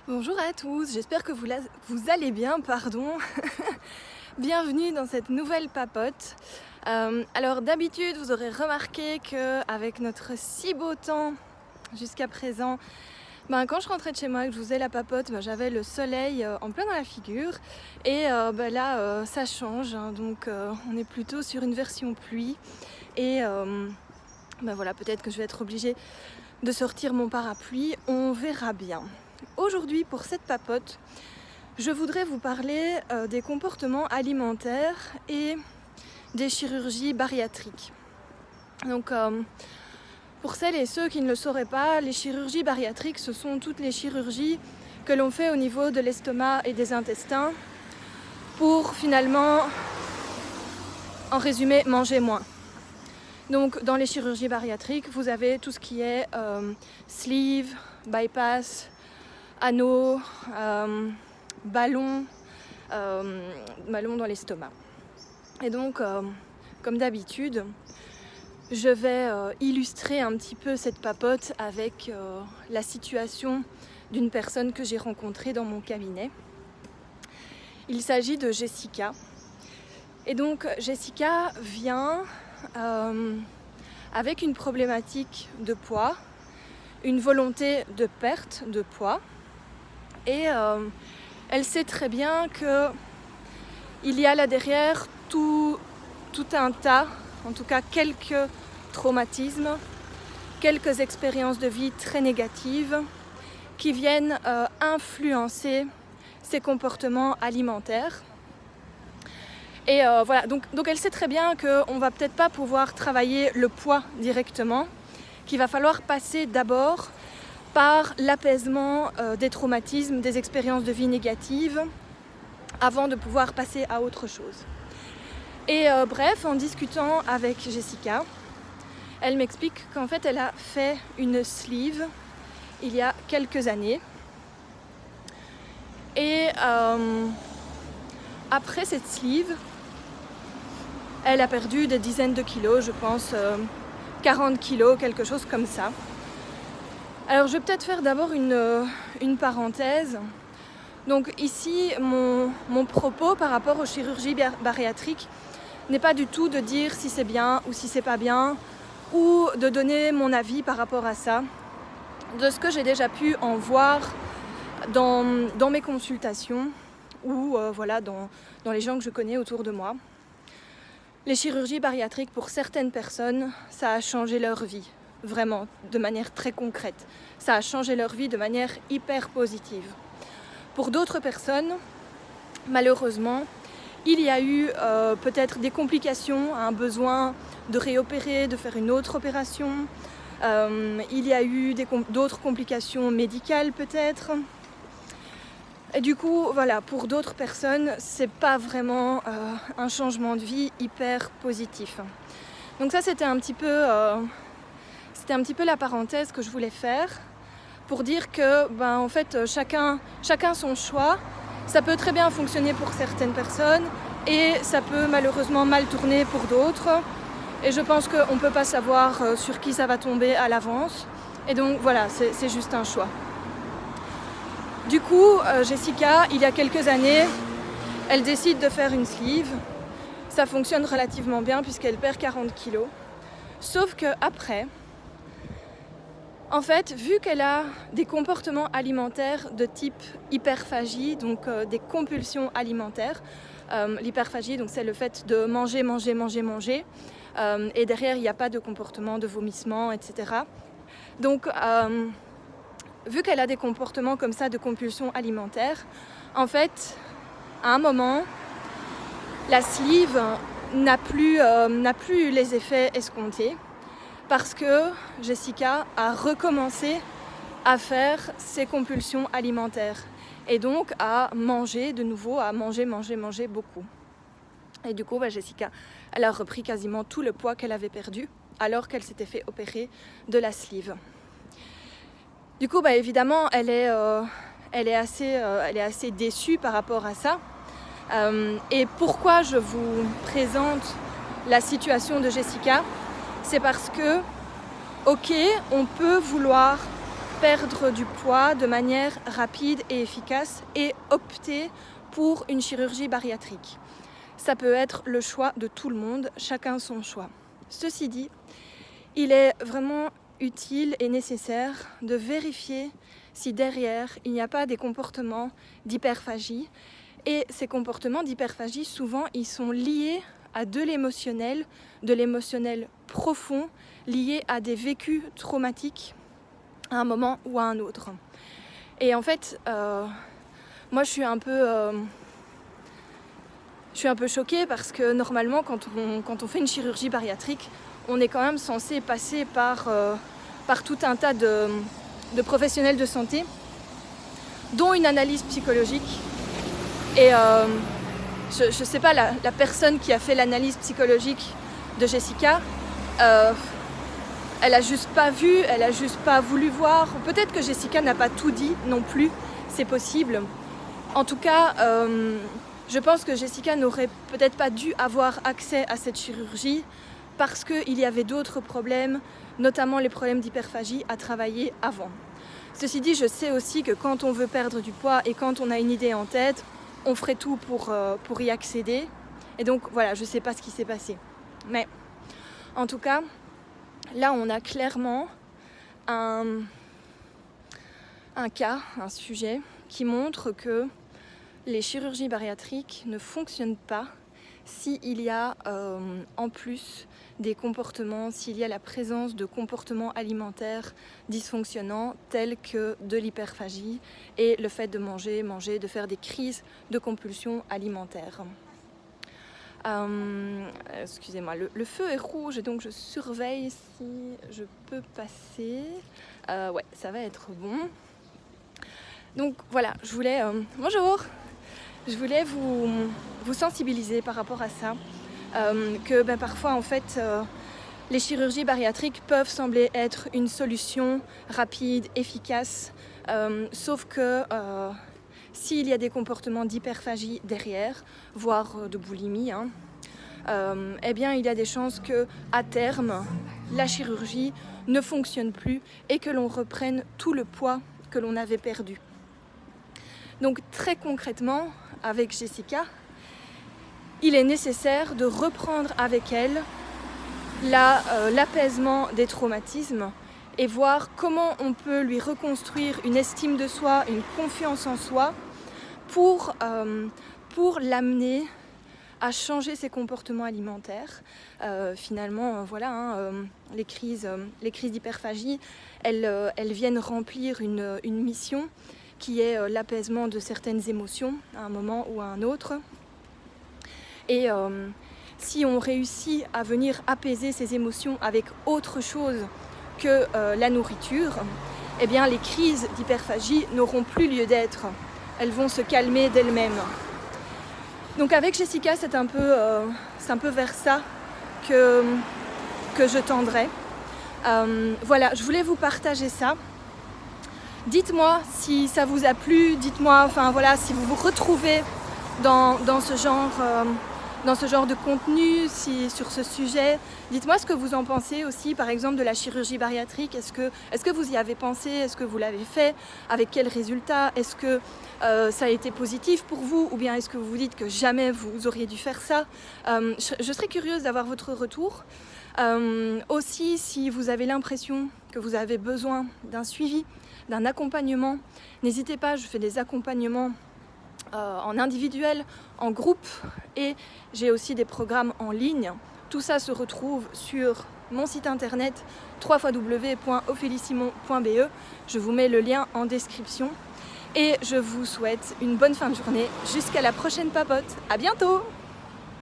Bonjour à tous, j'espère que vous allez bien, pardon. Bienvenue dans cette nouvelle papote. Alors d'habitude, vous aurez remarqué qu'avec notre si beau temps jusqu'à présent, quand je rentrais de chez moi et que je faisais la papote, j'avais le soleil en plein dans la figure. Et là, ça change, hein, donc on est plutôt sur une version pluie. Et voilà, peut-être que je vais être obligée de sortir mon parapluie, on verra bien. Aujourd'hui, pour cette papote, je voudrais vous parler des comportements alimentaires et des chirurgies bariatriques. Donc, pour celles et ceux qui ne le sauraient pas, les chirurgies bariatriques, ce sont toutes les chirurgies que l'on fait au niveau de l'estomac et des intestins pour finalement, en résumé, manger moins. Donc, dans les chirurgies bariatriques, vous avez tout ce qui est sleeve, bypass, anneau, ballon dans l'estomac. Et donc, comme d'habitude, je vais illustrer un petit peu cette papote avec la situation d'une personne que j'ai rencontrée dans mon cabinet. Il s'agit de Jessica. Et donc, Jessica vient avec une problématique de poids, une volonté de perte de poids. Et elle sait très bien qu'il y a là derrière tout un tas, en tout cas quelques traumatismes, quelques expériences de vie très négatives qui viennent influencer ses comportements alimentaires. Et voilà, donc elle sait très bien qu'on ne va peut-être pas pouvoir travailler le poids directement, qu'il va falloir passer d'abord par l'apaisement des traumatismes, des expériences de vie négatives, avant de pouvoir passer à autre chose. Et bref, en discutant avec Jessica, elle m'explique qu'en fait, elle a fait une sleeve il y a quelques années. Et après cette sleeve, elle a perdu des dizaines de kilos, je pense 40 kilos, quelque chose comme ça. Alors je vais peut-être faire d'abord une parenthèse. Donc ici, mon propos par rapport aux chirurgies bariatriques n'est pas du tout de dire si c'est bien ou si c'est pas bien, ou de donner mon avis par rapport à ça, de ce que j'ai déjà pu en voir dans mes consultations ou dans les gens que je connais autour de moi. Les chirurgies bariatriques, pour certaines personnes, ça a changé leur vie. Vraiment, de manière très concrète. Ça a changé leur vie de manière hyper positive. Pour d'autres personnes, malheureusement, il y a eu peut-être des complications, un besoin de réopérer, de faire une autre opération. Il y a eu d'autres complications médicales peut-être. Et du coup, voilà, pour d'autres personnes, c'est pas vraiment un changement de vie hyper positif. Donc ça, c'était un petit peu la parenthèse que je voulais faire pour dire que en fait chacun son choix. Ça peut très bien fonctionner pour certaines personnes et ça peut malheureusement mal tourner pour d'autres. Et je pense qu'on ne peut pas savoir sur qui ça va tomber à l'avance. Et donc voilà, c'est juste un choix. Du coup, Jessica, il y a quelques années, elle décide de faire une sleeve. Ça fonctionne relativement bien puisqu'elle perd 40 kilos. Sauf qu'après, en fait, vu qu'elle a des comportements alimentaires de type hyperphagie, donc des compulsions alimentaires, l'hyperphagie, donc c'est le fait de manger, et derrière il n'y a pas de comportement de vomissement, etc. Donc, vu qu'elle a des comportements comme ça de compulsion alimentaire, en fait, à un moment, la sleeve n'a plus les effets escomptés. Parce que Jessica a recommencé à faire ses compulsions alimentaires et donc à manger de nouveau, à manger beaucoup. Et du coup, Jessica, elle a repris quasiment tout le poids qu'elle avait perdu alors qu'elle s'était fait opérer de la sleeve. Du coup, évidemment, elle est assez déçue par rapport à ça. Et pourquoi je vous présente la situation de Jessica ? C'est parce que, ok, on peut vouloir perdre du poids de manière rapide et efficace et opter pour une chirurgie bariatrique. Ça peut être le choix de tout le monde, chacun son choix. Ceci dit, il est vraiment utile et nécessaire de vérifier si derrière il n'y a pas des comportements d'hyperphagie. Et ces comportements d'hyperphagie, souvent, ils sont liés à de l'émotionnel profond, lié à des vécus traumatiques à un moment ou à un autre. Et en fait, moi je suis un peu choquée parce que normalement quand on fait une chirurgie bariatrique, on est quand même censé passer par tout un tas de professionnels de santé, dont une analyse psychologique. Et je ne sais pas, la personne qui a fait l'analyse psychologique de Jessica, elle a juste pas vu, elle a juste pas voulu voir. Peut-être que Jessica n'a pas tout dit non plus, c'est possible. En tout cas, je pense que Jessica n'aurait peut-être pas dû avoir accès à cette chirurgie parce qu'il y avait d'autres problèmes, notamment les problèmes d'hyperphagie, à travailler avant. Ceci dit, je sais aussi que quand on veut perdre du poids et quand on a une idée en tête, on ferait tout pour y accéder. Et donc voilà, je ne sais pas ce qui s'est passé. Mais en tout cas, là on a clairement un cas, un sujet qui montre que les chirurgies bariatriques ne fonctionnent pas s'il y a en plus des comportements, s'il y a la présence de comportements alimentaires dysfonctionnants tels que de l'hyperphagie et le fait de manger, de faire des crises de compulsion alimentaire. Excusez-moi, le feu est rouge et donc je surveille si je peux passer. Ouais, ça va être bon. Donc voilà, je voulais... bonjour! Je voulais vous sensibiliser par rapport à ça. Que parfois en fait les chirurgies bariatriques peuvent sembler être une solution rapide, efficace, sauf que s'il y a des comportements d'hyperphagie derrière, voire de boulimie, eh bien il y a des chances que à terme la chirurgie ne fonctionne plus et que l'on reprenne tout le poids que l'on avait perdu. Donc très concrètement, avec Jessica, il est nécessaire de reprendre avec elle l'apaisement des traumatismes et voir comment on peut lui reconstruire une estime de soi, une confiance en soi pour l'amener à changer ses comportements alimentaires. Finalement, les crises d'hyperphagie, elles viennent remplir une mission qui est l'apaisement de certaines émotions à un moment ou à un autre. Et si on réussit à venir apaiser ces émotions avec autre chose que la nourriture, eh bien les crises d'hyperphagie n'auront plus lieu d'être. Elles vont se calmer d'elles-mêmes. Donc avec Jessica, c'est un peu vers ça que je tendrai. Voilà, je voulais vous partager ça. Dites-moi si ça vous a plu, dites-moi si vous vous retrouvez dans ce genre de contenu, sur ce sujet. Dites-moi ce que vous en pensez aussi, par exemple, de la chirurgie bariatrique. Est-ce que vous y avez pensé? Est-ce que vous l'avez fait? Avec quels résultats? Est-ce que ça a été positif pour vous? Ou bien est-ce que vous vous dites que jamais vous auriez dû faire ça? Je serais curieuse d'avoir votre retour. Aussi, si vous avez l'impression que vous avez besoin d'un suivi, d'un accompagnement, n'hésitez pas, je fais des accompagnements en individuel, en groupe, et j'ai aussi des programmes en ligne. Tout ça se retrouve sur mon site internet www.opheliesimon.be. Je vous mets le lien en description et je vous souhaite une bonne fin de journée. Jusqu'à la prochaine papote. À bientôt!